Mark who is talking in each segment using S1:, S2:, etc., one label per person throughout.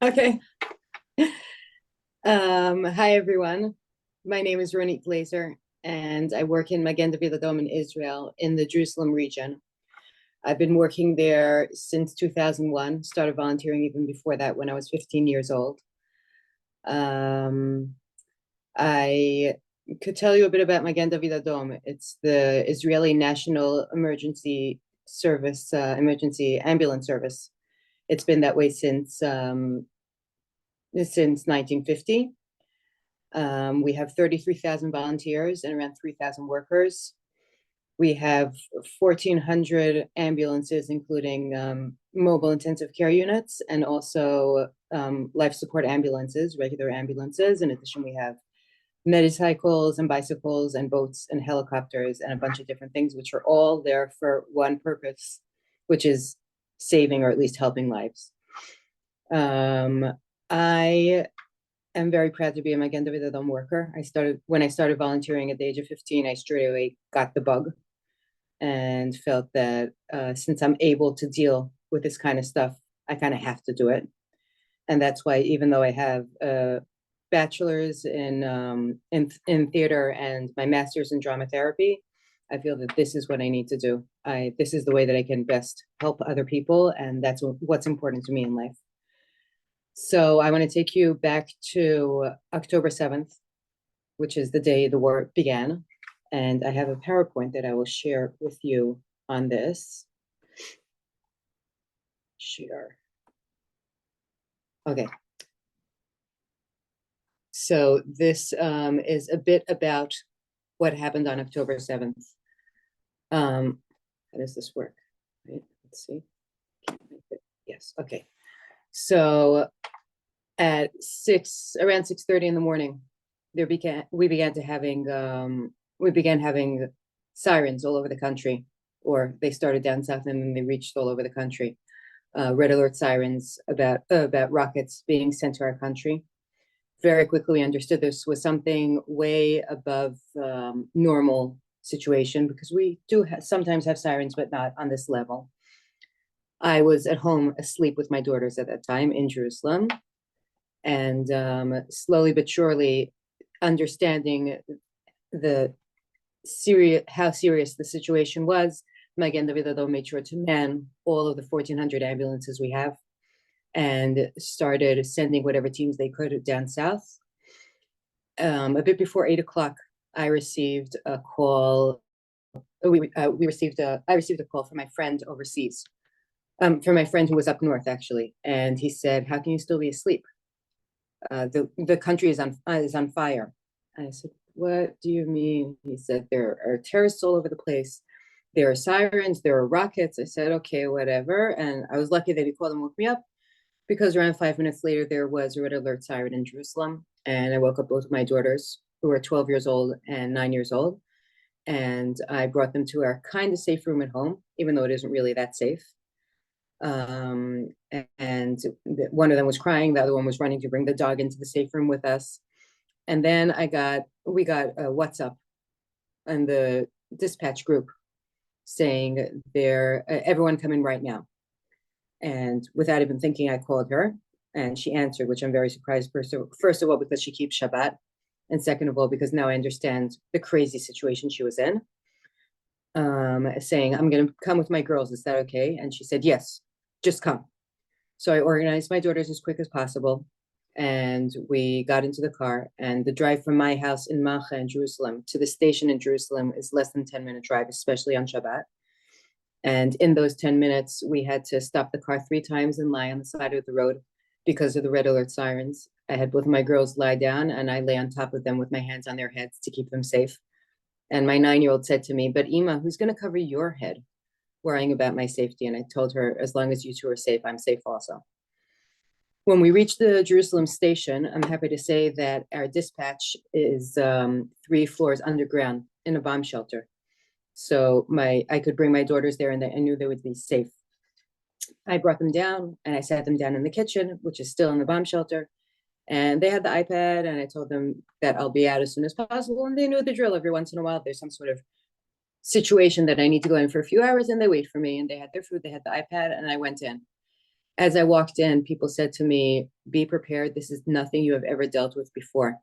S1: Okay. Hi everyone. My name is Ronit Glaser, and I work in Magen David Adom in Israel in the Jerusalem region. I've been working there since 2001, started volunteering even before that when I was 15 years old. I could tell you a bit about Magen David Adom. It's the Israeli National Emergency Service, emergency ambulance service. It's been that way since 1950. We have 33,000 volunteers and around 3,000 workers. We have 1,400 ambulances, including mobile intensive care units and also life support ambulances, regular ambulances. In addition, we have motorcycles and bicycles and boats and helicopters and a bunch of different things, which are all there for one purpose, which is saving or at least helping lives. I am very proud to be a Magen David Adom worker. When I started volunteering at the age of 15, I straight away got the bug and felt that since I'm able to deal with this kind of stuff, I kind of have to do it. And that's why, even though I have a bachelor's in theater and my master's in drama therapy, I feel that this is what I need to do. This is the way that I can best help other people, and that's what's important to me in life. So I want to take you back to October 7th, which is the day the war began. And I have a PowerPoint that I will share with you on this. Share. Okay. So this is a bit about what happened on October 7th. How does this work? Right, let's see. Yes, okay. So at around 6:30 in the morning, we began having sirens all over the country, or they started down south and then they reached all over the country. Red alert sirens about rockets being sent to our country. Very quickly we understood this was something way above normal situation, because we do sometimes have sirens, but not on this level. I was at home asleep with my daughters at that time in Jerusalem, and slowly but surely understanding how serious the situation was, Magen David Adom made sure to man all of the 1,400 ambulances we have and started sending whatever teams they could down south. A bit before 8 o'clock, I received a call. I received a call from my friend overseas, from my friend who was up north actually, and he said, "How can you still be asleep? The country is on fire." I said, "What do you mean?" He said, "There are terrorists all over the place. There are sirens, there are rockets." I said, "Okay, whatever." And I was lucky that he called and woke me up, because around 5 minutes later, there was a red alert siren in Jerusalem. And I woke up both of my daughters, who were 12 years old and 9 years old. And I brought them to our kind of safe room at home, even though it isn't really that safe. And one of them was crying. The other one was running to bring the dog into the safe room with us. And then we got a WhatsApp in the dispatch group saying, everyone come in right now. And without even thinking, I called her and she answered, which I'm very surprised. First of all, because she keeps Shabbat. And second of all, because now I understand the crazy situation she was in. Saying, "I'm going to come with my girls. Is that okay?" And she said, "Yes, just come." So I organized my daughters as quick as possible. And we got into the car, and the drive from my house in Malcha in Jerusalem to the station in Jerusalem is less than 10-minute drive, especially on Shabbat. And in those 10 minutes, we had to stop the car 3 times and lie on the side of the road because of the red alert sirens. I had both of my girls lie down, and I lay on top of them with my hands on their heads to keep them safe. And my 9-year-old said to me, "But Ima, who's going to cover your head?" worrying about my safety. And I told her, as long as you two are safe, I'm safe also. When we reached the Jerusalem station, I'm happy to say that our dispatch is 3 floors underground in a bomb shelter. So I could bring my daughters there and I knew they would be safe. I brought them down and I sat them down in the kitchen, which is still in the bomb shelter. And they had the iPad, and I told them that I'll be out as soon as possible. And they knew the drill. Every once in a while, there's some sort of situation that I need to go in for a few hours, and they wait for me. And they had their food, they had the iPad, and I went in. As I walked in, people said to me, be prepared. This is nothing you have ever dealt with before.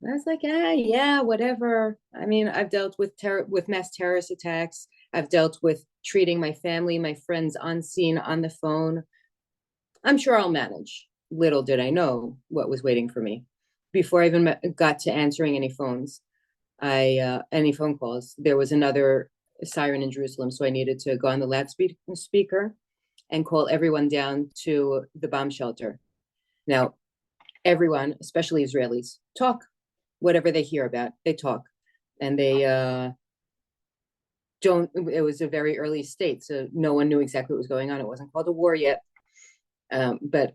S1: And I was like, yeah, whatever. I mean, I've dealt with mass terrorist attacks. I've dealt with treating my family, my friends on scene, on the phone. I'm sure I'll manage. Little did I know what was waiting for me. Before I even got to answering any phones, any phone calls, there was another siren in Jerusalem, so I needed to go on the loudspeaker and call everyone down to the bomb shelter. Now, everyone, especially Israelis, talk. Whatever they hear about, they talk. And they don't, it was a very early state, so no one knew exactly what was going on. It wasn't called a war yet. But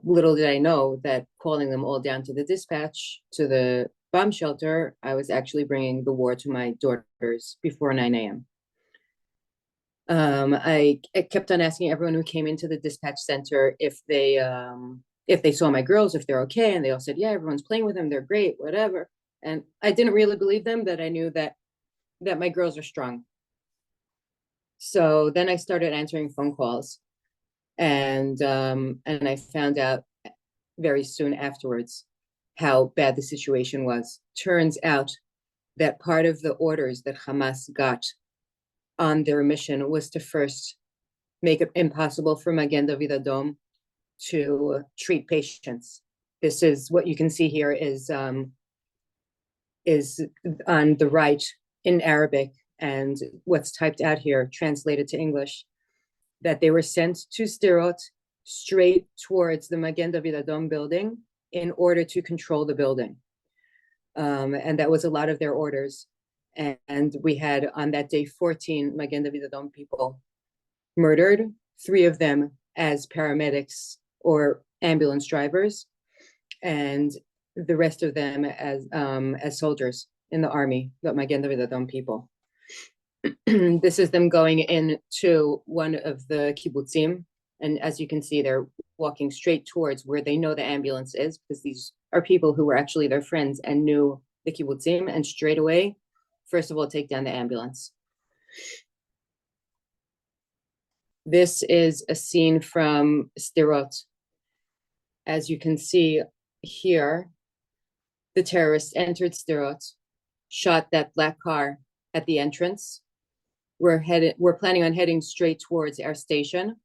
S1: little did I know that calling them all down to the dispatch, to the bomb shelter, I was actually bringing the war to my daughters before 9 a.m. I kept on asking everyone who came into the dispatch center if they saw my girls, if they're okay, and they all said, yeah, everyone's playing with them, they're great, whatever. And I didn't really believe them, but I knew that my girls are strong. So then I started answering phone calls, and I found out very soon afterwards how bad the situation was. Turns out that part of the orders that Hamas got on their mission was to first make it impossible for Magen David Adom to treat patients. This is what you can see here is on the right in Arabic, and what's typed out here translated to English, that they were sent to Sderot straight towards the Magen David Adom building in order to control the building. And that was a lot of their orders. And we had on that day 14 Magen David Adom people murdered, 3 of them as paramedics or ambulance drivers, and the rest of them as soldiers in the army, the Magen David Adom people. This is them going into one of the kibbutzim, and as you can see, they're walking straight towards where they know the ambulance is, because these are people who were actually their friends and knew the kibbutzim, and straight away, first of all, take down the ambulance. This is a scene from Sderot. As you can see here, the terrorists entered Sderot, shot that black car at the entrance. We're planning on heading straight towards our station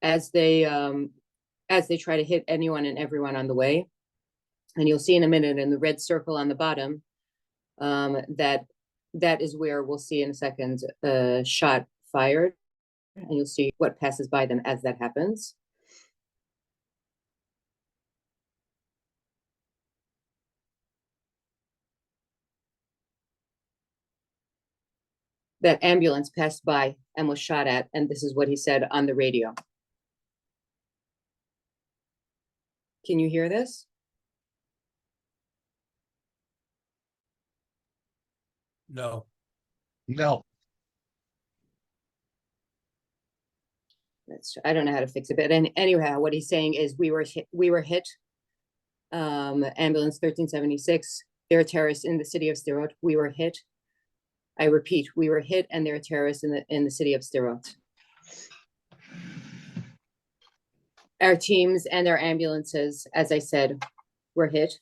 S1: as they try to hit anyone and everyone on the way. And you'll see in a minute in the red circle on the bottom, that is where we'll see in a second a shot fired, and you'll see what passes by them as that happens. That ambulance passed by and was shot at, and this is what he said on the radio. Can you hear this?
S2: No.
S1: I don't know how to fix it, but anyhow, what he's saying is we were hit. Ambulance 1376. There are terrorists in the city of Sderot. We were hit. I repeat, we were hit, and there are terrorists in the city of Sderot. Our teams and our ambulances, as I said, were hit.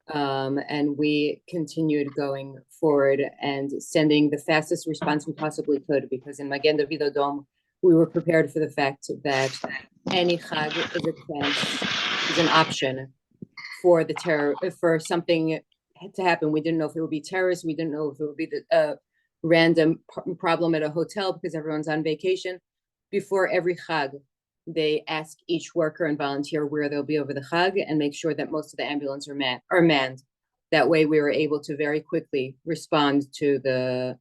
S1: And we continued going forward and sending the fastest response we possibly could, because in Magen David Adom, we were prepared for the fact that any Chag is a chance, is an option for for something to happen. We didn't know if it would be terrorists. We didn't know if it would be the random problem at a hotel because everyone's on vacation. Before every Chag, they ask each worker and volunteer where they'll be over the Chag and make sure that most of the ambulances are manned. That way we were able to very quickly respond to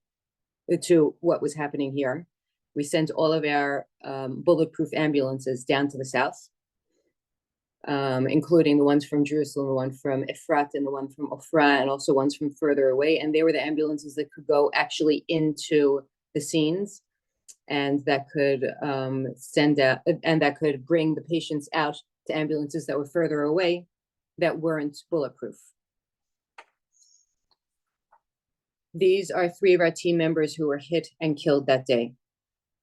S1: what was happening here. We sent all of our bulletproof ambulances down to the south, including the ones from Jerusalem, the one from Efrat, and the one from Ofra, and also ones from further away. And they were the ambulances that could go actually into the scenes, and that could send out, and that could bring the patients out to ambulances that were further away that weren't bulletproof. These are 3 of our team members who were hit and killed that day.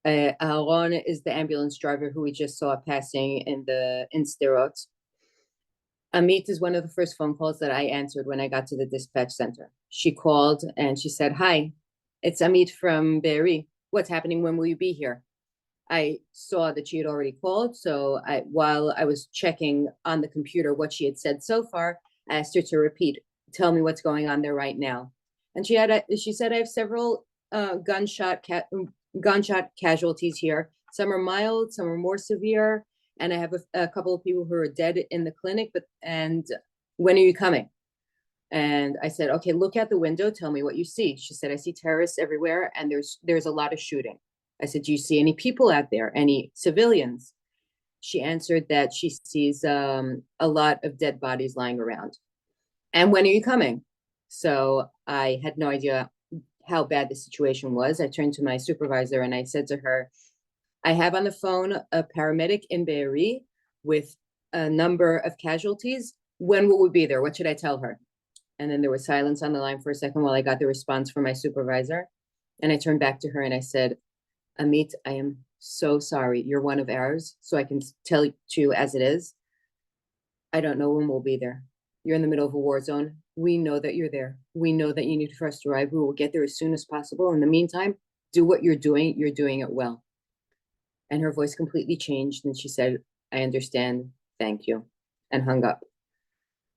S1: Aaron is the ambulance driver who we just saw passing in Sderot. Amit is one of the first phone calls that I answered when I got to the dispatch center. She called and she said, "Hi, it's Amit from Be'eri. What's happening? When will you be here?" I saw that she had already called, so while I was checking on the computer what she had said so far, I asked her to repeat, "Tell me what's going on there right now." And she said, "I have several gunshot casualties here. Some are mild, some are more severe, and I have a couple of people who are dead in the clinic. And when are you coming?" And I said, "Okay, look out the window. Tell me what you see." She said, "I see terrorists everywhere, and there's a lot of shooting." I said, "Do you see any people out there? Any civilians?" She answered that she sees a lot of dead bodies lying around. "And when are you coming?" So I had no idea how bad the situation was. I turned to my supervisor and I said to her, "I have on the phone a paramedic in Be'eri with a number of casualties. When will we be there? What should I tell her?" And then there was silence on the line for a second while I got the response from my supervisor. And I turned back to her and I said, "Amit, I am so sorry. You're one of ours, so I can tell you as it is. I don't know when we'll be there. You're in the middle of a war zone. We know that you're there. We know that you need for us to arrive. We will get there as soon as possible. In the meantime, do what you're doing. You're doing it well." And her voice completely changed. And she said, "I understand. Thank you," and hung up.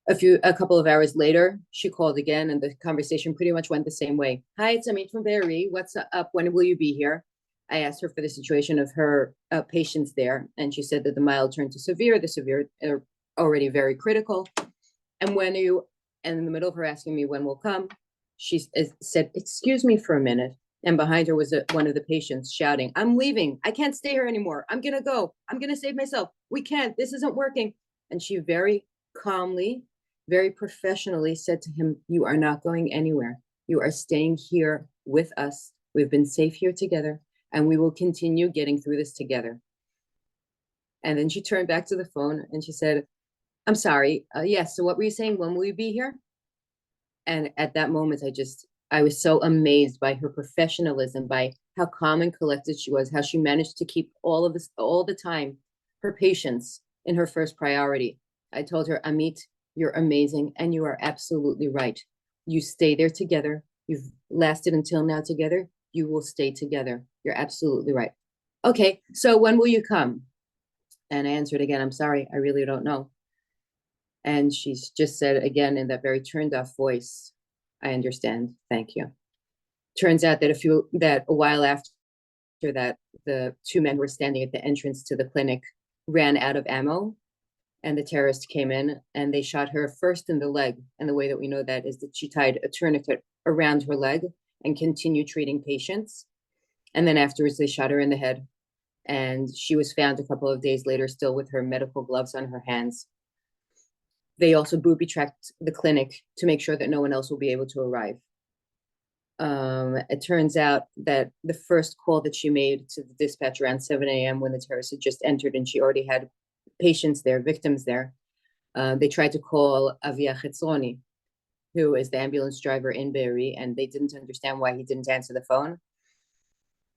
S1: A couple of hours later, she called again, and the conversation pretty much went the same way. "Hi, it's Amit from Be'eri. What's up? When will you be here?" I asked her for the situation of her patients there, and she said that the mild turned to severe, the severe are already very critical. "And when are you?" And in the middle of her asking me when we'll come, she said, "Excuse me for a minute." And behind her was one of the patients shouting, "I'm leaving. I can't stay here anymore. I'm going to go. I'm going to save myself. We can't. This isn't working." And she very calmly, very professionally said to him, "You are not going anywhere. You are staying here with us. We've been safe here together, and we will continue getting through this together." And then she turned back to the phone and she said, "I'm sorry. Yes. So what were you saying? When will you be here?" And at that moment, I was so amazed by her professionalism, by how calm and collected she was, how she managed to keep all of this all the time, her patients in her first priority. I told her, "Amit, you're amazing, and you are absolutely right. You stay there together. You've lasted until now together. You will stay together. You're absolutely right." "Okay, so when will you come?" And I answered again, "I'm sorry, I really don't know." And she's just said again in that very turned off voice, "I understand. Thank you." Turns out that a while after that, the two men who were standing at the entrance to the clinic ran out of ammo, and the terrorist came in and they shot her first in the leg. And the way that we know that is that she tied a tourniquet around her leg and continued treating patients. And then afterwards, they shot her in the head. And she was found a couple of days later, still with her medical gloves on her hands. They also booby tracked the clinic to make sure that no one else will be able to arrive. It turns out that the first call that she made to the dispatch around 7 a.m. when the terrorists had just entered and she already had patients there, victims there, they tried to call Avia Chetzroni, who is the ambulance driver in Be'eri, and they didn't understand why he didn't answer the phone.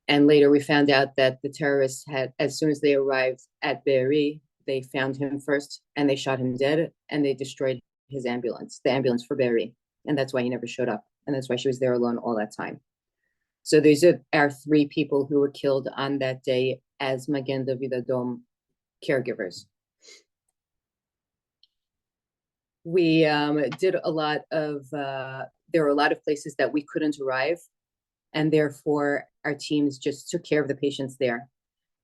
S1: And later we found out that the terrorists had, as soon as they arrived at Be'eri, they found him first and they shot him dead and they destroyed his ambulance, the ambulance for Be'eri. And that's why he never showed up. And that's why she was there alone all that time. So these are our three people who were killed on that day as Magen David Adom caregivers. We did a lot of, there were a lot of places that we couldn't arrive. And therefore, our teams just took care of the patients there.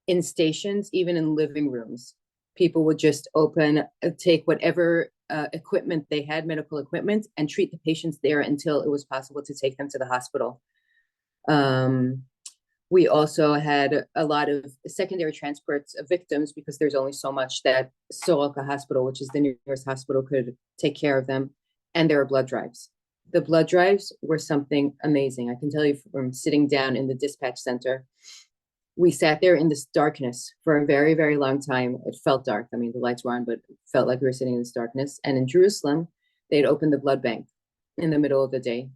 S1: In stations, even in living rooms, people would just take whatever equipment they had, medical equipment, and treat the patients there until it was possible to take them to the hospital. We also had a lot of secondary transports of victims because there's only so much that Soroka Hospital, which is the nearest hospital, could take care of them. And there were blood drives. The blood drives were something amazing. I can tell you from sitting down in the dispatch center, we sat there in this darkness for a very, very long time. It felt dark. I mean, the lights were on, but it felt like we were sitting in this darkness. And in Jerusalem, they'd opened the blood bank in the middle of the day.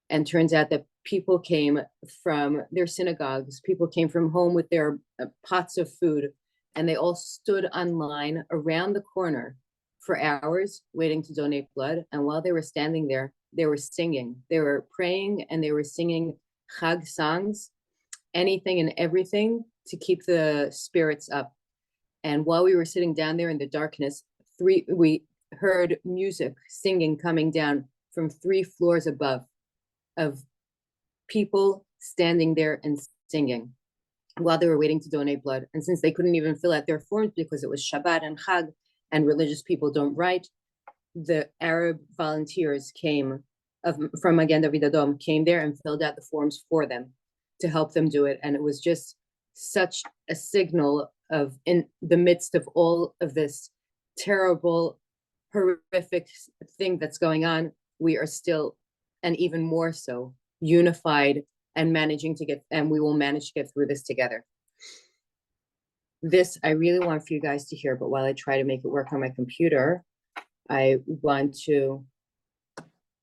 S1: And turns out that people came from their synagogues, people came from home with their pots of food, and they all stood online around the corner for hours waiting to donate blood. And while they were standing there, they were singing, they were praying, and they were singing Chag songs, anything and everything to keep the spirits up. And while we were sitting down there in the darkness, we heard music, singing coming down from 3 floors above, of people standing there and singing while they were waiting to donate blood. And since they couldn't even fill out their forms because it was Shabbat and Chag, and religious people don't write, the Arab volunteers from Magen David Adom came there and filled out the forms for them to help them do it. And it was just such a signal of, in the midst of all of this terrible, horrific thing that's going on, we are still, and even more so, unified and we will manage to get through this together. This I really want for you guys to hear, but while I try to make it work on my computer, I want to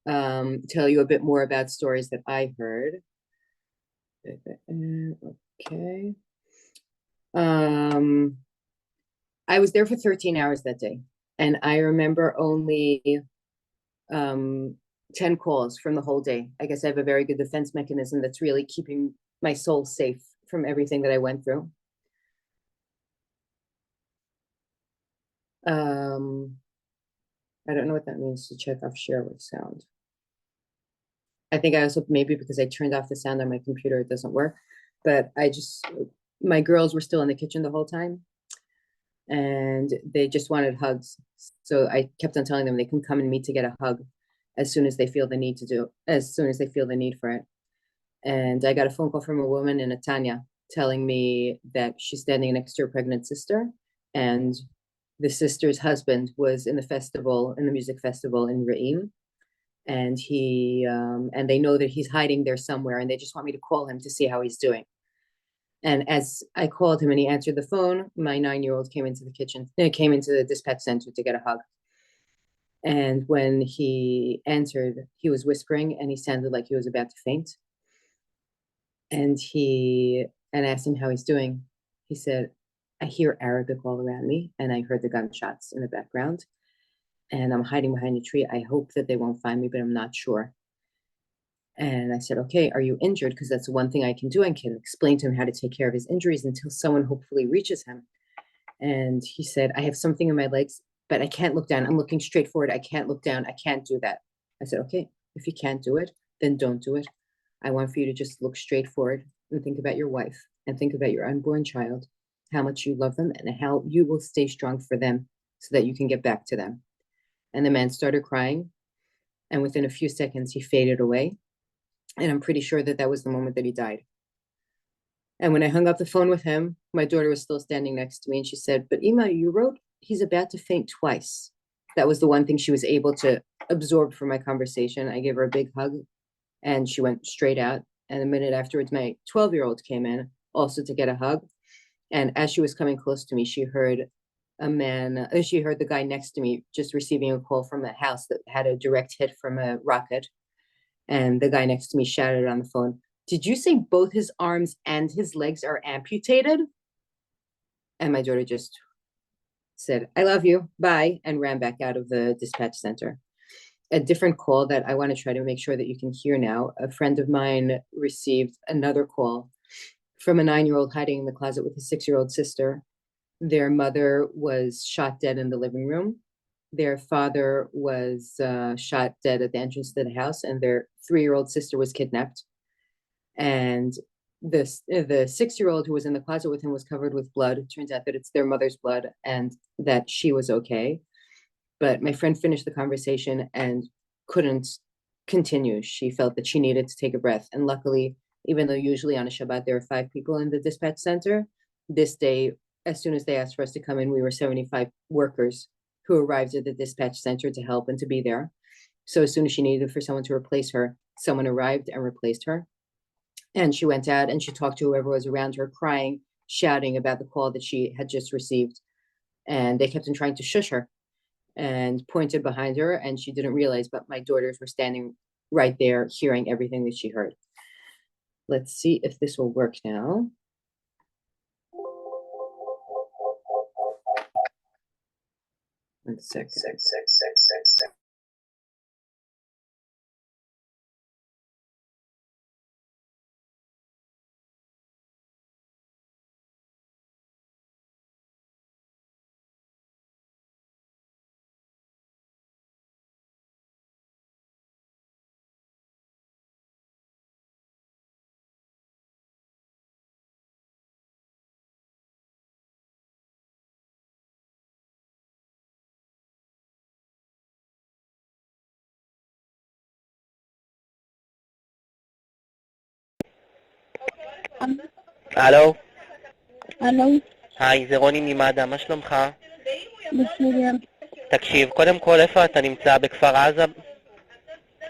S1: tell you a bit more about stories that I heard. Okay. I was there for 13 hours that day, and I remember only 10 calls from the whole day. I guess I have a very good defense mechanism that's really keeping my soul safe from everything that I went through. I don't know what that means to check off share with sound. I think I also, maybe because I turned off the sound on my computer, it doesn't work. But my girls were still in the kitchen the whole time, and they just wanted hugs. So I kept on telling them they can come and meet to get a hug as soon as they feel the need for it. And I got a phone call from a woman in Netanya telling me that she's standing next to her pregnant sister, and the sister's husband was in the music festival in Re'im, and and they know that he's hiding there somewhere, and they just want me to call him to see how he's doing. And as I called him and he answered the phone, my 9-year-old came into the dispatch center to get a hug. And when he answered, he was whispering and he sounded like he was about to faint. And I asked him how he's doing. He said, I hear Arabic all around me, and I heard the gunshots in the background, and I'm hiding behind a tree. I hope that they won't find me, but I'm not sure. And I said, okay, are you injured? Because that's the one thing I can do. I can explain to him how to take care of his injuries until someone hopefully reaches him. And he said, I have something in my legs, but I can't look down. I'm looking straight forward. I can't look down. I can't do that. I said, okay, if you can't do it, then don't do it. I want for you to just look straight forward and think about your wife and think about your unborn child, how much you love them, and how you will stay strong for them so that you can get back to them. And the man started crying, and within a few seconds, he faded away. And I'm pretty sure that was the moment that he died. And when I hung up the phone with him, my daughter was still standing next to me, and she said, but Ima, you wrote he's about to faint twice. That was the one thing she was able to absorb from my conversation. I gave her a big hug, and she went straight out. And a minute afterwards, my 12-year-old came in also to get a hug. And as she was coming close to me, she heard the guy next to me just receiving a call from a house that had a direct hit from a rocket. And the guy next to me shouted on the phone, did you say both his arms and his legs are amputated? And my daughter just said, I love you, bye, and ran back out of the dispatch center. A different call that I want to try to make sure that you can hear now. A friend of mine received another call from a 9-year-old hiding in the closet with his 6-year-old sister. Their mother was shot dead in the living room. Their father was shot dead at the entrance to the house, and their 3-year-old sister was kidnapped. And the 6-year-old who was in the closet with him was covered with blood. It turns out that it's their mother's blood and that she was okay. But my friend finished the conversation and couldn't continue. She felt that she needed to take a breath. And luckily, even though usually on a Shabbat there are 5 people in the dispatch center, this day, as soon as they asked for us to come in, we were 75 workers who arrived at the dispatch center to help and to be there. So as soon as she needed for someone to replace her, someone arrived and replaced her. And she went out and she talked to whoever was around her, crying, shouting about the call that she had just received. And they kept on trying to shush her and pointed behind her, and she didn't realize, but my daughters were standing right there hearing everything that she heard. Let's see if this will work now. One second.
S2: הלו,
S3: הלו,
S2: היי, זה רוני ממד"א, מה שלומך?
S3: בסדר.
S2: תקשיב, קודם כל, איפה אתה נמצא? בכפר עזה?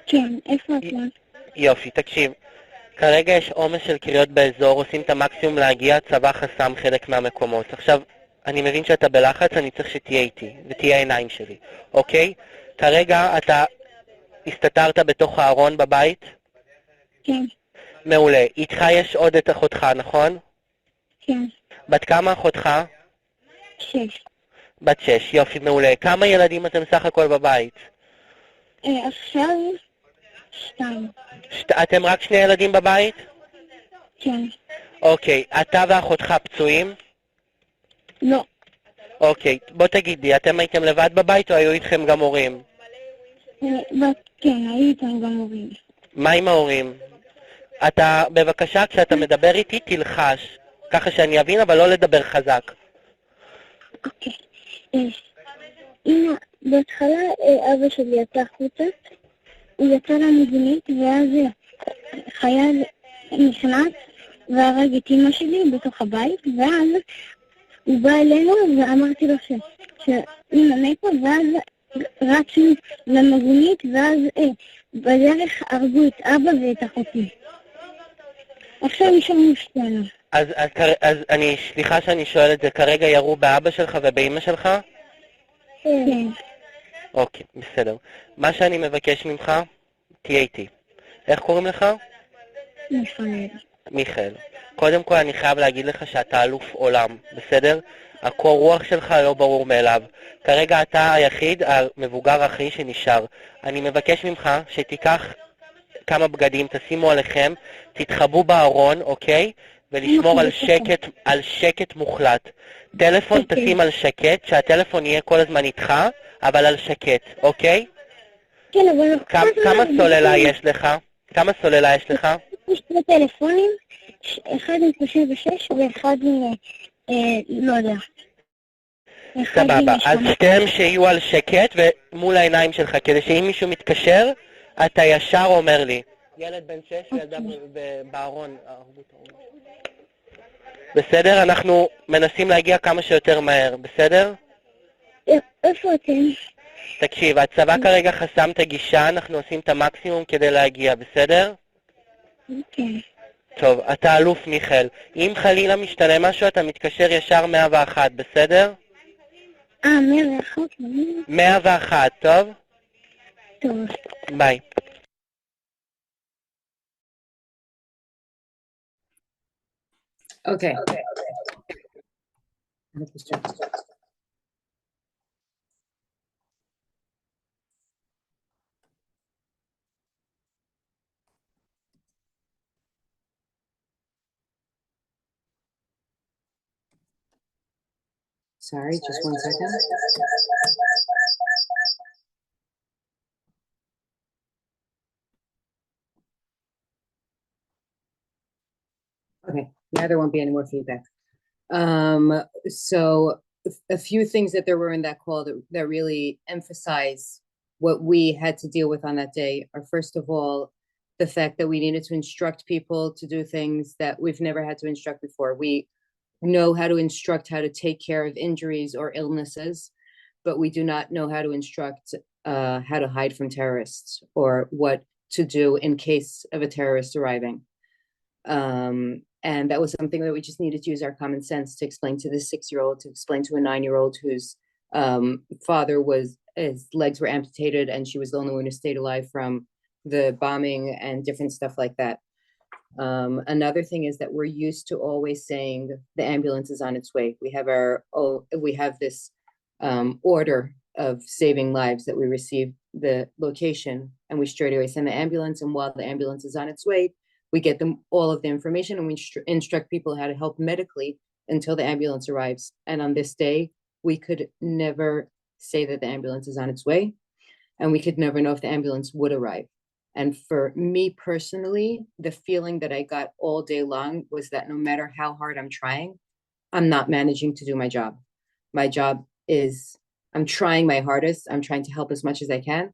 S3: כן, איפה אתה?
S2: יופי, תקשיב. כרגע יש עומס של קריאות באזור, עושים את המקסימום להגיע, צבא חסם חלק מהמקומות. עכשיו, אני מבין שאתה בלחץ, אני צריך שתהיה איתי, ותהיה העיניים שלי, אוקיי? כרגע אתה הסתתרת בתוך הארון בבית?
S3: כן,
S2: מעולה. איתך יש עוד את אחותך, נכון?
S3: כן,
S2: בת כמה אחותך?
S3: 6.
S2: בת 6, יופי, מעולה. כמה ילדים אתם סך הכל בבית?
S3: עכשיו 2.
S2: אתם רק 2 ילדים בבית?
S3: כן.
S2: אוקיי, אתה ואחותך פצועים?
S3: לא.
S2: אוקיי, בוא תגיד לי, אתם הייתם לבד בבית או היו איתכם גם הורים?
S3: כן, היו איתם גם הורים.
S2: מה עם ההורים? אתה, בבקשה, כשאתה מדבר איתי, תלחש. ככה שאני אבין, אבל לא לדבר חזק.
S3: אוקיי. אמא, בהתחלה אבא שלי יצא החוצה, הוא יצא למיגונית, ואז חייל נכנס והרג את אמא שלי בתוך הבית, ואז הוא בא אלינו ואמרתי לו שאמא מתה, ואז רצנו למגונית, ואז בדרך הרגו את אבא ואת אחותי. עכשיו נשארנו שתינו.
S2: אז אני, סליחה שאני שואל את זה, כרגע ירו באבא שלך ובאמא שלך?
S3: כן.
S2: אוקיי, בסדר. מה שאני מבקש ממך, תהיה איתי. איך קוראים לך?
S3: מיכאל.
S2: מיכאל. קודם כל אני חייב להגיד לך שאתה אלוף עולם, בסדר? הקור רוח שלך לא ברור מאליו. כרגע אתה היחיד, המבוגר הכי שנשאר. אני מבקש ממך שתיקח כמה בגדים, תשימו עליכם, תתחבאו בארון, אוקיי? ולשמור על שקט מוחלט. טלפון תשים על שקט, שהטלפון יהיה כל הזמן איתך, אבל על שקט, אוקיי?
S3: כן, אבל...
S2: כמה סוללה יש לך? כמה סוללה יש לך?
S3: יש 2 טלפונים, אחד עם 36 ואחד עם... לא יודע.
S2: סבבה, אז שתיהם שיהיו על שקט ומול העיניים שלך, כדי שאם מישהו מתקשר, אתה ישר אומר לי. ילד בן 6 וילדה בארון. בסדר? אנחנו מנסים להגיע כמה שיותר מהר, בסדר?
S3: איפה אתם?
S2: תקשיב, הצבא כרגע חסם את הגישה, אנחנו עושים את המקסימום כדי להגיע, בסדר?
S3: אוקיי.
S2: טוב, אתה אלוף מיכאל. אם חלילה משתנה משהו, אתה מתקשר ישר 101, בסדר?
S3: 101?
S2: 101, טוב?
S3: טוב.
S2: ביי.
S1: Okay. Sorry, just 1 second. Okay, now there won't be any more feedback. So a few things that there were in that call that really emphasize what we had to deal with on that day are, first of all, the fact that we needed to instruct people to do things that we've never had to instruct before. We know how to instruct how to take care of injuries or illnesses, but we do not know how to instruct how to hide from terrorists or what to do in case of a terrorist arriving. And that was something that we just needed to use our common sense to explain to this 6-year-old, to explain to a 9-year-old whose father his legs were amputated and she was the only one who stayed alive from the bombing and different stuff like that. Another thing is that we're used to always saying the ambulance is on its way. We have this order of saving lives that we receive the location and we straight away send the ambulance. And while the ambulance is on its way, we get them all of the information and we instruct people how to help medically until the ambulance arrives. And on this day, we could never say that the ambulance is on its way, and we could never know if the ambulance would arrive. And for me personally, the feeling that I got all day long was that no matter how hard I'm trying, I'm not managing to do my job. My job is, I'm trying my hardest. I'm trying to help as much as I can,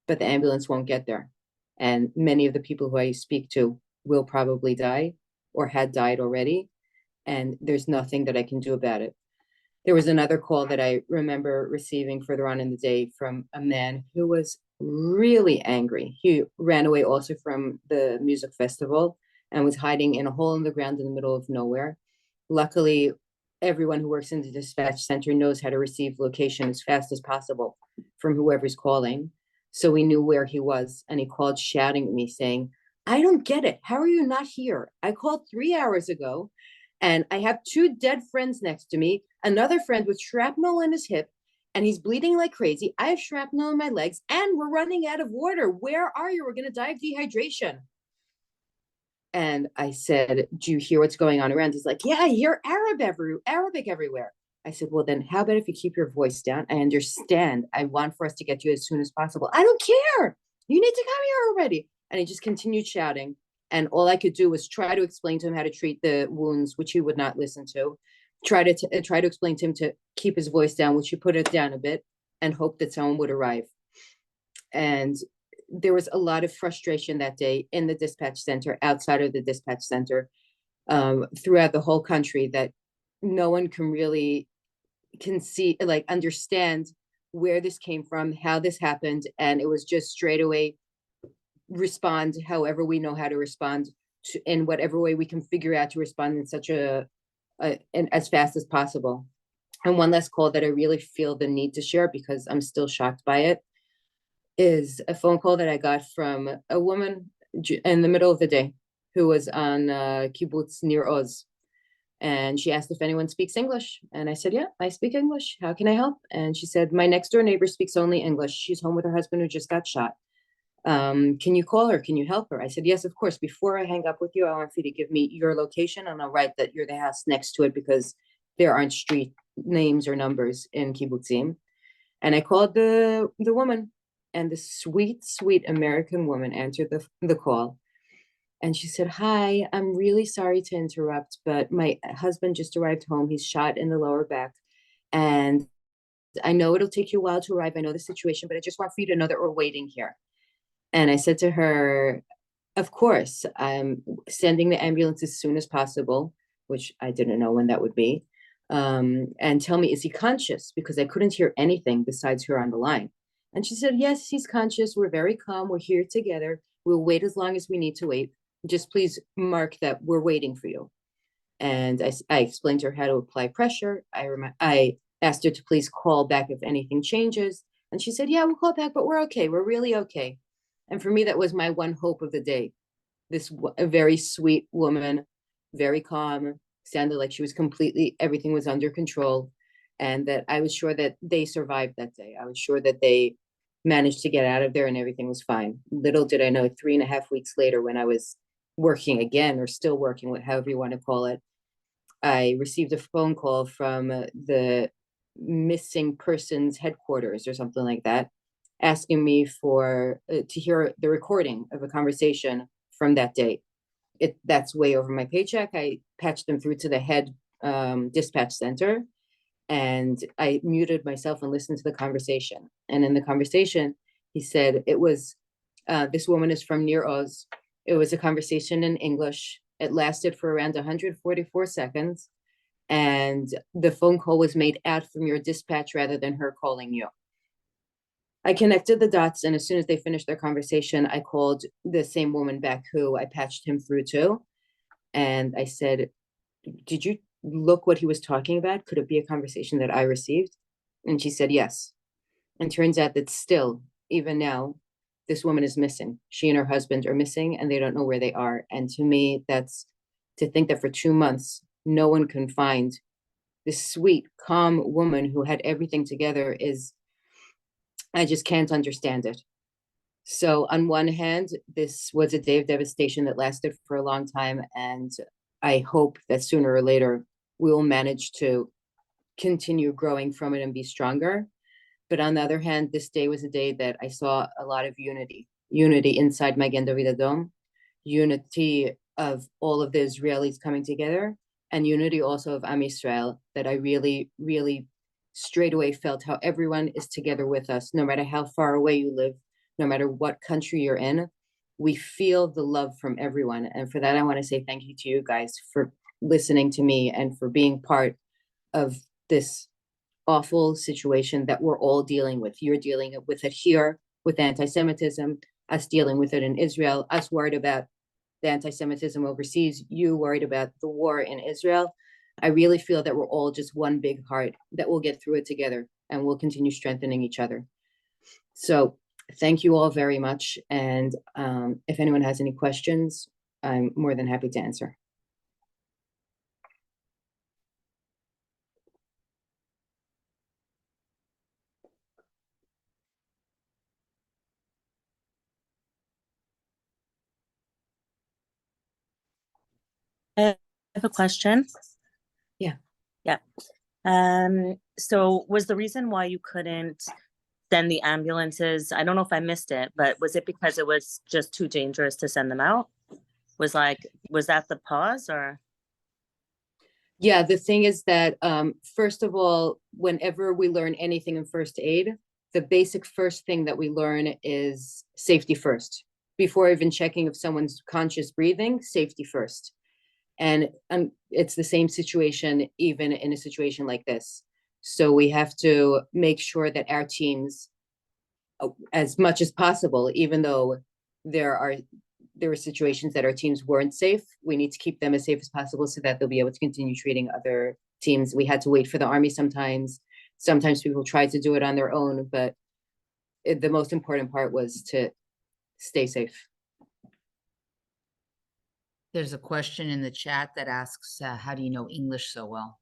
S1: but the ambulance won't get there. And many of the people who I speak to will probably die or had died already. And there's nothing that I can do about it. There was another call that I remember receiving further on in the day from a man who was really angry. He ran away also from the music festival and was hiding in a hole in the ground in the middle of nowhere. Luckily, everyone who works in the dispatch center knows how to receive location as fast as possible from whoever's calling. So we knew where he was, and he called shouting at me saying, "I don't get it. How are you not here? I called 3 hours ago and I have 2 dead friends next to me, another friend with shrapnel in his hip, and he's bleeding like crazy. I have shrapnel in my legs and we're running out of water. Where are you? We're going to die of dehydration." And I said, "Do you hear what's going on around?" He's like, "Yeah, I hear Arabic everywhere." I said, "Well, then how about if you keep your voice down? I understand. I want for us to get you as soon as possible. I don't care. You need to come here already." And he just continued shouting. And all I could do was try to explain to him how to treat the wounds, which he would not listen to. Try to explain to him to keep his voice down, which he put it down a bit, and hope that someone would arrive. And there was a lot of frustration that day in the dispatch center, outside of the dispatch center, throughout the whole country, that no one can see, like, understand where this came from, how this happened. And it was just straight away respond however we know how to respond to, in whatever way we can figure out to respond in such and as fast as possible. And one last call that I really feel the need to share because I'm still shocked by it is a phone call that I got from a woman in the middle of the day who was on kibbutz near Oz. And she asked if anyone speaks English. And I said, "Yeah, I speak English. How can I help?" And she said, "My next door neighbor speaks only English. She's home with her husband who just got shot. Can you call her? Can you help her?" I said, "Yes, of course. Before I hang up with you, I want you to give me your location and I'll write that you're the house next to it because there aren't street names or numbers in kibbutzim." And I called the woman, and the sweet, sweet American woman answered the call. And she said, "Hi, I'm really sorry to interrupt, but my husband just arrived home. He's shot in the lower back. And I know it'll take you a while to arrive. I know the situation, but I just want for you to know that we're waiting here." And I said to her, "Of course, I'm sending the ambulance as soon as possible," which I didn't know when that would be. "And tell me, is he conscious?" Because I couldn't hear anything besides her on the line. And she said, "Yes, he's conscious. We're very calm. We're here together. We'll wait as long as we need to wait. Just please mark that we're waiting for you." And I explained to her how to apply pressure. I asked her to please call back if anything changes. And she said, "Yeah, we'll call back, but we're okay. We're really okay." And for me, that was my one hope of the day. A very sweet woman, very calm, sounded like she was everything was under control. And that I was sure that they survived that day. I was sure that they managed to get out of there and everything was fine. Little did I know, 3.5 weeks later, when I was working again, or still working, however you want to call it, I received a phone call from the missing persons headquarters or something like that, asking me to hear the recording of a conversation from that day. That's way over my paycheck. I patched them through to the head dispatch center, and I muted myself and listened to the conversation. And in the conversation, he said it was, this woman is from Near Oz. It was a conversation in English. It lasted for around 144 seconds. And the phone call was made out from your dispatch rather than her calling you. I connected the dots, and as soon as they finished their conversation, I called the same woman back who I patched him through to. And I said, "Did you look what he was talking about? Could it be a conversation that I received?" And she said, "Yes." And turns out that still, even now, this woman is missing. She and her husband are missing and they don't know where they are. And to me, that's to think that for 2 months, no one can find this sweet, calm woman who had everything together is, I just can't understand it. So on one hand, this was a day of devastation that lasted for a long time. And I hope that sooner or later we will manage to continue growing from it and be stronger. But on the other hand, this day was a day that I saw a lot of unity inside Magen David Adom, unity of all of the Israelis coming together, and unity also of Am Yisrael, that I really, really straight away felt how everyone is together with us, no matter how far away you live, no matter what country you're in. We feel the love from everyone. And for that, I want to say thank you to you guys for listening to me and for being part of this awful situation that we're all dealing with. You're dealing with it here with anti-Semitism, us dealing with it in Israel, us worried about the anti-Semitism overseas, you worried about the war in Israel. I really feel that we're all just one big heart, that we'll get through it together and we'll continue strengthening each other. So thank you all very much. And if anyone has any questions, I'm more than happy to answer.
S4: I have a question.
S1: Yeah.
S4: Yeah. So was the reason why you couldn't send the ambulances, I don't know if I missed it, but was it because it was just too dangerous to send them out? Was that the pause or?
S1: Yeah, the thing is that, first of all, whenever we learn anything in first aid, the basic first thing that we learn is safety first. Before even checking if someone's conscious breathing, safety first. And it's the same situation, even in a situation like this. So we have to make sure that our teams, as much as possible, even though there were situations that our teams weren't safe, we need to keep them as safe as possible so that they'll be able to continue treating other teams. We had to wait for the Army sometimes. Sometimes people tried to do it on their own, but the most important part was to stay safe.
S5: There's a question in the chat that asks, how do you know English so well?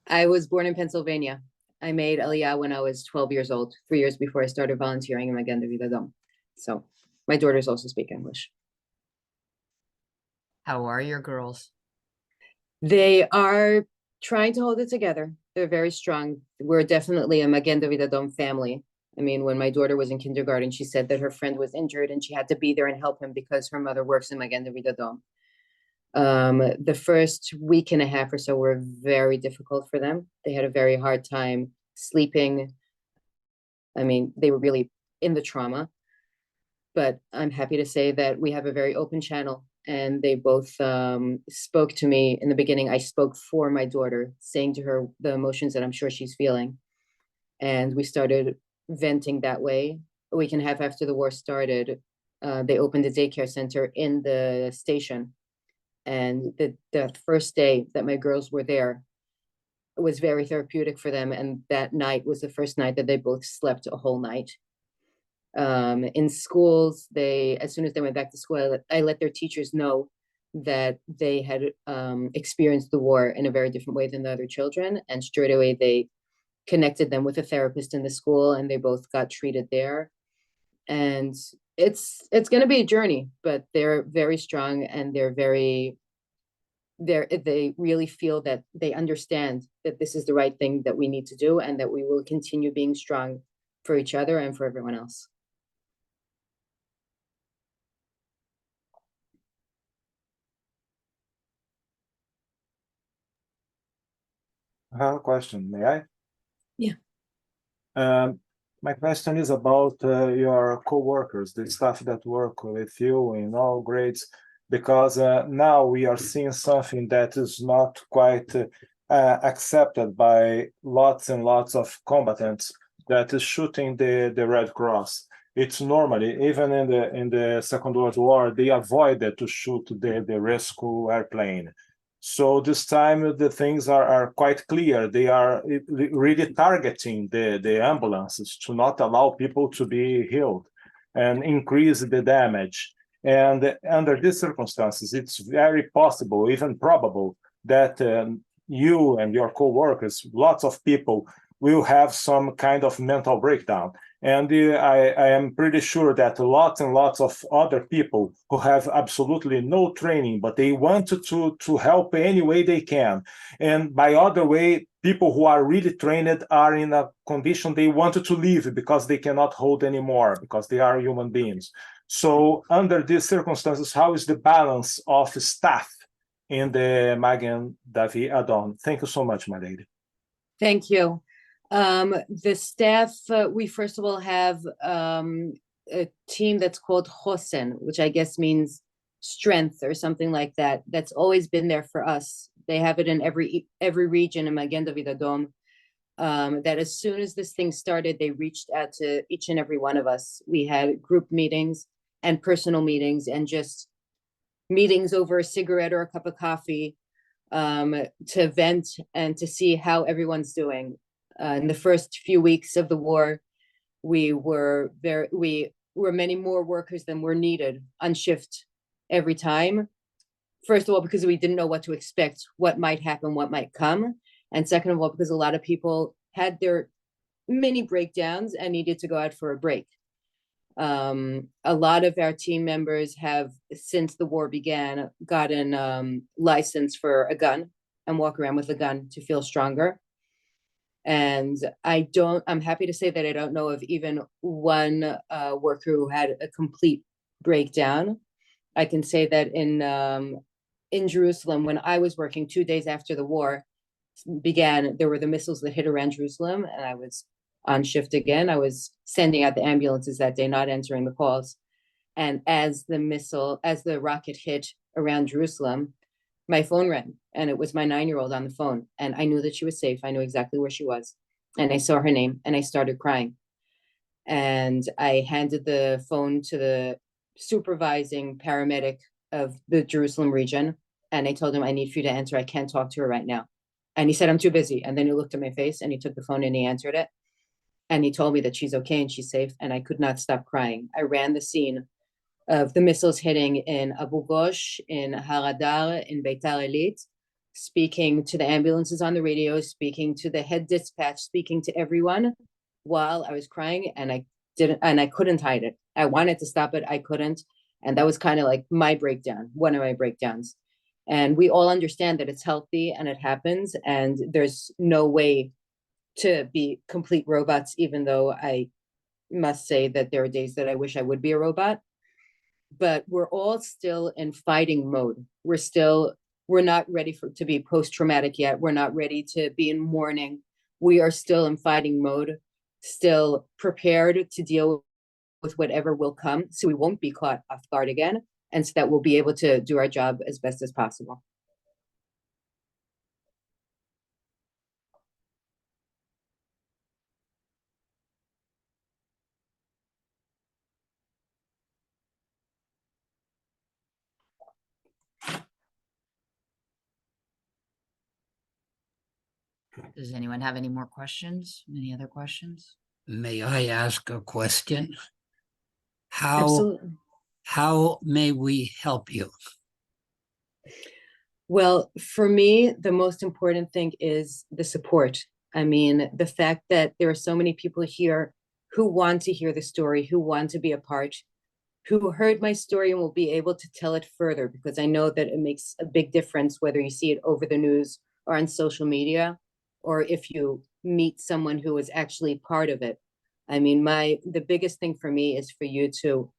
S1: I was born in Pennsylvania. I made Aliyah when I was 12 years old, 3 years before I started volunteering in Magen David Adom. So my daughters also speak English.
S5: How are your girls?
S1: They are trying to hold it together. They're very strong. We're definitely a Magen David Adom family. I mean, when my daughter was in kindergarten, she said that her friend was injured and she had to be there and help him because her mother works in Magen David Adom. The first week and a half or so were very difficult for them. They had a very hard time sleeping. I mean, they were really in the trauma. But I'm happy to say that we have a very open channel, and they both spoke to me. In the beginning, I spoke for my daughter, saying to her the emotions that I'm sure she's feeling. And we started venting that way. A week and a half after the war started, they opened a daycare center in the station. And the first day that my girls were there was very therapeutic for them. And that night was the first night that they both slept a whole night. In schools, as soon as they went back to school, I let their teachers know that they had experienced the war in a very different way than the other children. And straight away, they connected them with a therapist in the school, and they both got treated there. And it's going to be a journey, but they're very strong, and they really feel that they understand that this is the right thing that we need to do, and that we will continue being strong for each other and for everyone else.
S6: I have a question, may I?
S1: Yeah.
S6: My question is about your co-workers, the staff that work with you in all grades, because now we are seeing something that is not quite accepted by lots and lots of combatants, that is shooting the Red Cross. It's normally, even in the Second World War, they avoided to shoot the rescue airplane. So this time the things are quite clear. They are really targeting the ambulances to not allow people to be healed. and increase the damage. And under these circumstances, it's very possible, even probable, that you and your co-workers, lots of people, will have some kind of mental breakdown. And I am pretty sure that lots and lots of other people who have absolutely no training, but they want to help any way they can. And by other way, people who are really trained are in a condition they wanted to leave because they cannot hold anymore, because they are human beings. So under these circumstances, how is the balance of staff in the Magen David Adom? Thank you so much, my lady.
S1: Thank you. The staff, we first of all have a team that's called Chosen, which I guess means strength or something like that. That's always been there for us. They have it in every region in Magen David Adom. That as soon as this thing started, they reached out to each and every one of us. We had group meetings and personal meetings and just meetings over a cigarette or a cup of coffee to vent and to see how everyone's doing. In the first few weeks of the war, we were many more workers than were needed on shift every time. First of all, because we didn't know what to expect, what might happen, what might come. And second of all, because a lot of people had their mini breakdowns and needed to go out for a break. A lot of our team members have, since the war began, gotten license for a gun and walk around with a gun to feel stronger. And I'm happy to say that I don't know of even one worker who had a complete breakdown. I can say that in Jerusalem, when I was working 2 days after the war began, there were the missiles that hit around Jerusalem, and I was on shift again. I was sending out the ambulances that day, not answering the calls. And as the rocket hit around Jerusalem, my phone rang, and it was my 9-year-old on the phone. And I knew that she was safe. I knew exactly where she was. And I saw her name, and I started crying. And I handed the phone to the supervising paramedic of the Jerusalem region. And I told him, I need for you to answer. I can't talk to her right now. And he said, I'm too busy. And then he looked at my face and he took the phone and he answered it. And he told me that she's okay and she's safe. And I could not stop crying. I ran the scene of the missiles hitting in Abu Ghosh, in Har Adar, in Beitar Elit, speaking to the ambulances on the radio, speaking to the head dispatch, speaking to everyone while I was crying. And I couldn't hide it. I wanted to stop it. I couldn't. And that was kind of like my breakdown, one of my breakdowns. And we all understand that it's healthy and it happens. And there's no way to be complete robots, even though I must say that there are days that I wish I would be a robot. But we're all still in fighting mode. We're not ready to be post-traumatic yet. We're not ready to be in mourning. We are still in fighting mode, still prepared to deal with whatever will come, so we won't be caught off guard again, and so that we'll be able to do our job as best as possible.
S5: Does anyone have any more questions? Any other questions?
S7: May I ask a question?
S1: Absolutely.
S7: How may we help you?
S1: Well, for me, the most important thing is the support. I mean, the fact that there are so many people here who want to hear the story, who want to be a part, who heard my story and will be able to tell it further, because I know that it makes a big difference whether you see it over the news or on social media, or if you meet someone who is actually part of it. I mean, the biggest thing for me is for you to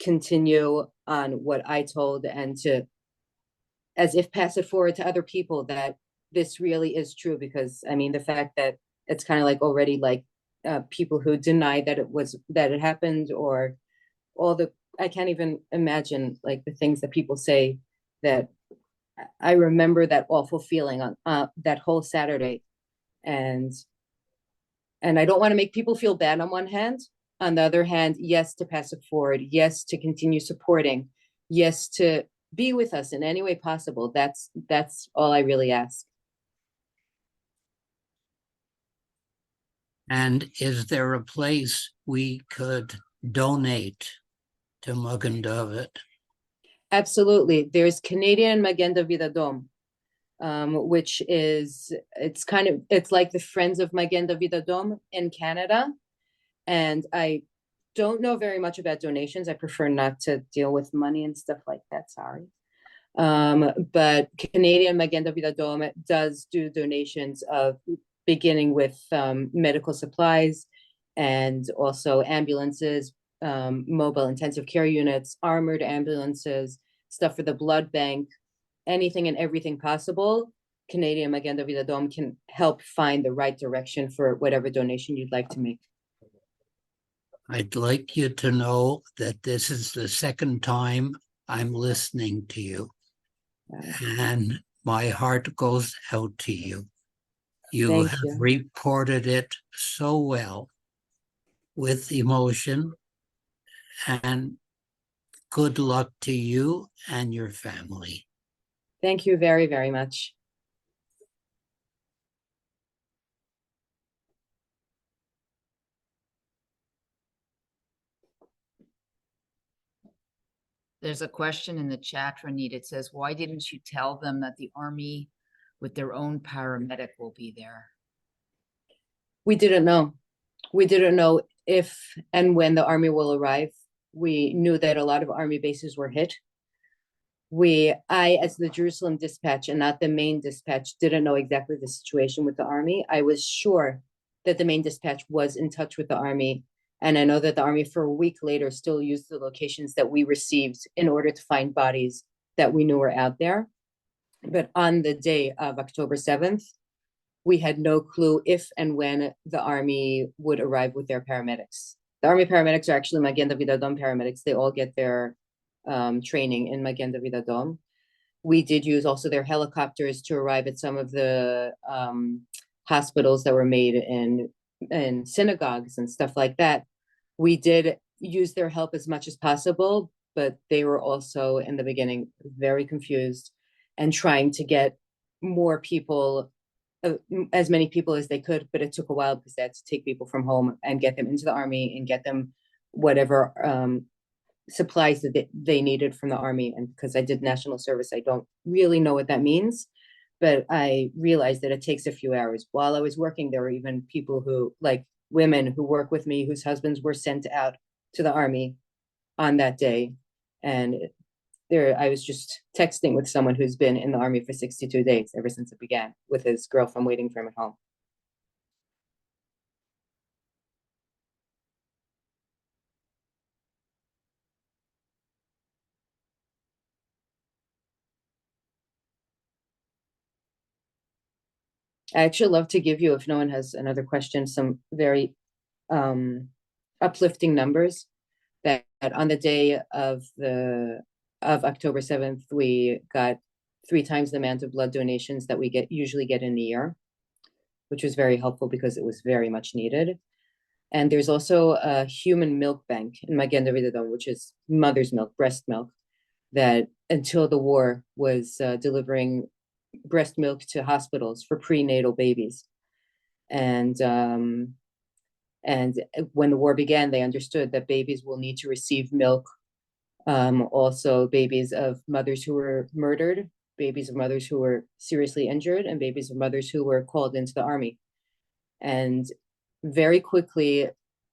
S1: continue on what I told and to, as if pass it forward to other people that this really is true. Because I mean, the fact that it's kind of like already like people who deny that it happened, or I can't even imagine like the things that people say. That I remember that awful feeling on that whole Saturday. And I don't want to make people feel bad on one hand. On the other hand, yes, to pass it forward. Yes, to continue supporting. Yes, to be with us in any way possible. That's all I really ask.
S7: And is there a place we could donate to Magen David?
S1: Absolutely. There's Canadian Magen David Adom, which is, it's like the Friends of Magen David Adom in Canada. And I don't know very much about donations. I prefer not to deal with money and stuff like that. Sorry. But Canadian Magen David Adom does do donations of beginning with medical supplies and also ambulances, mobile intensive care units, armored ambulances, stuff for the blood bank, anything and everything possible. Canadian Magen David Adom can help find the right direction for whatever donation you'd like to make.
S7: I'd like you to know that this is the second time I'm listening to you, and my heart goes out to you. You
S1: Thank
S7: have
S1: you.
S7: reported it so well with emotion, and good luck to you and your family.
S1: Thank you very, very much.
S5: There's a question in the chat, Ronit. It says, why didn't you tell them that the army with their own paramedic will be there?
S1: We didn't know. We didn't know if and when the army will arrive. We knew that a lot of army bases were hit. I, as the Jerusalem dispatch and not the main dispatch, didn't know exactly the situation with the army. I was sure that the main dispatch was in touch with the army. And I know that the army for a week later still used the locations that we received in order to find bodies that we knew were out there. But on the day of October 7th, we had no clue if and when the army would arrive with their paramedics. The army paramedics are actually Magen David Adom paramedics. They all get their training in Magen David Adom. We did use also their helicopters to arrive at some of the hospitals that were made in synagogues and stuff like that. We did use their help as much as possible, but they were also in the beginning very confused and trying to get more people, as many people as they could, but it took a while because they had to take people from home and get them into the army and get them whatever supplies that they needed from the army. And because I did national service, I don't really know what that means, but I realized that it takes a few hours. While I was working, there were even people who, like women who work with me, whose husbands were sent out to the army on that day. And I was just texting with someone who's been in the army for 62 days ever since it began, with his girlfriend waiting for him at home. I actually love to give you, if no one has another question, some very uplifting numbers that on the day of October 7th, we got 3 times the amount of blood donations that we usually get in a year, which was very helpful because it was very much needed. And there's also a human milk bank in Magen David Adom, which is mother's milk, breast milk, that until the war was delivering breast milk to hospitals for prenatal babies. And when the war began, they understood that babies will need to receive milk. Also babies of mothers who were murdered, babies of mothers who were seriously injured, and babies of mothers who were called into the army. And very quickly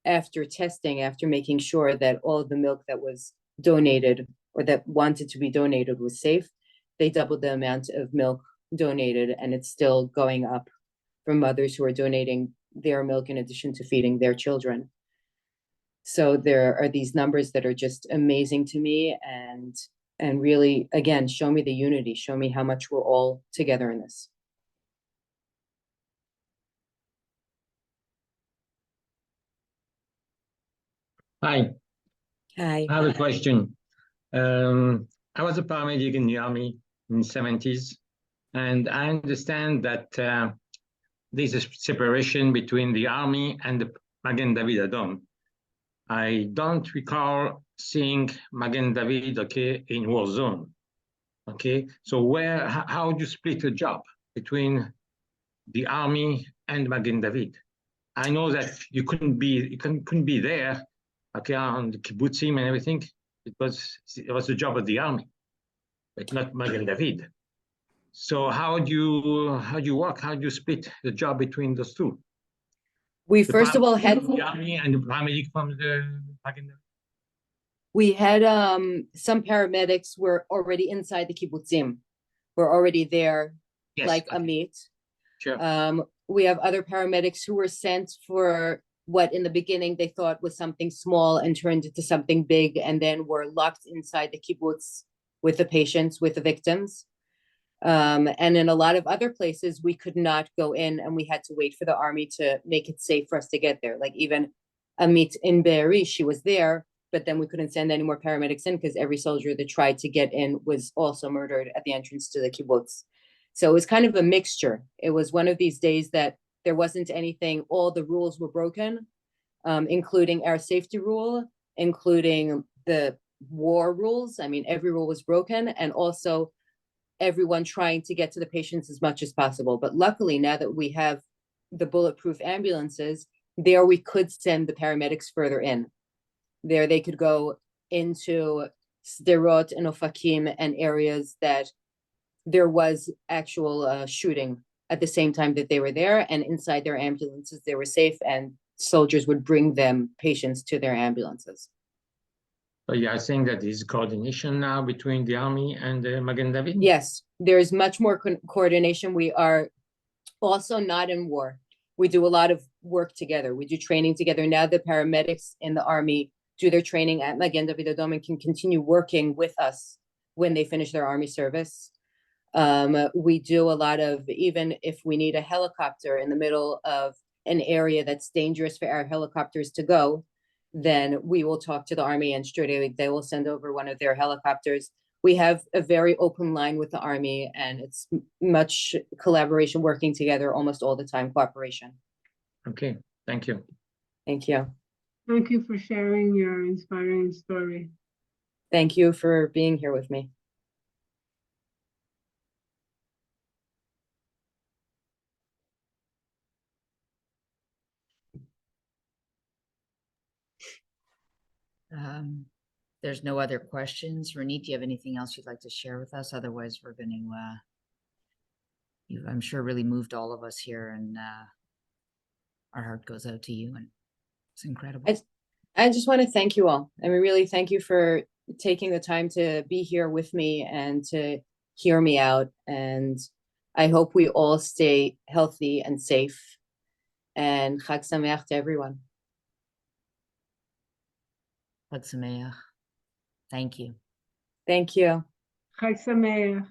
S1: after testing, after making sure that all of the milk that was donated or that wanted to be donated was safe, they doubled the amount of milk donated, and it's still going up for mothers who are donating their milk in addition to feeding their children. So there are these numbers that are just amazing to me, and really, again, show me the unity, show me how much we're all together in this.
S8: Hi,
S1: Hi.
S8: I have a question. I was a paramedic in the army in the 70s, and I understand that there's a separation between the army and the Magen David Adom. I don't recall seeing Magen David, okay, in war zone. Okay, so how do you split the job between the army and Magen David? I know that you couldn't be there okay, on the kibbutzim and everything. It was the job of the army, but not Magen David. So how do you work? How do you split the job between those two?
S1: We
S8: The
S1: first of all
S8: paramedic
S1: had
S8: from the army and the paramedic from the Magen David.
S1: we had some paramedics were already inside the kibbutzim, were already there,
S8: Yes,
S1: like
S8: okay.
S1: Amit.
S8: Sure.
S1: We have other paramedics who were sent for what in the beginning they thought was something small and turned into something big, and then were locked inside the kibbutz with the patients, with the victims. And in a lot of other places, we could not go in, and we had to wait for the army to make it safe for us to get there. Like even Amit in Be'eri, she was there, but then we couldn't send any more paramedics in because every soldier that tried to get in was also murdered at the entrance to the kibbutz. So it was kind of a mixture. It was one of these days that there wasn't anything, all the rules were broken, including our safety rule, including the war rules. I mean, every rule was broken, and also everyone trying to get to the patients as much as possible. But luckily, now that we have the bulletproof ambulances, there we could send the paramedics further in. There they could go into Sderot and Ofakim and areas that there was actual shooting at the same time that they were there, and inside their ambulances they were safe, and soldiers would bring them patients to their ambulances.
S8: So you are saying that there's coordination now between the army and Magen David?
S1: Yes, there's much more coordination. We are also not in war. We do a lot of work together. We do training together. Now the paramedics in the army do their training at Magen David Adom and can continue working with us when they finish their army service. We do a lot of, even if we need a helicopter in the middle of an area that's dangerous for our helicopters to go, then we will talk to the army and straight away they will send over one of their helicopters. We have a very open line with the army, and it's much collaboration, working together almost all the time, cooperation.
S8: Okay, thank you.
S1: Thank you.
S9: Thank you for sharing your inspiring story.
S1: Thank you for being here with me.
S5: There's no other questions. Ronit, do you have anything else you'd like to share with us? Otherwise, we're going to, you've, I'm sure, really moved all of us here, and our heart goes out to you, and it's incredible.
S1: I just want to thank you all. I mean, really thank you for taking the time to be here with me and to hear me out. And I hope we all stay healthy and safe. And Chag Sameach to everyone.
S5: Chag Sameach. Thank you.
S1: Thank you.
S9: Chag Sameach.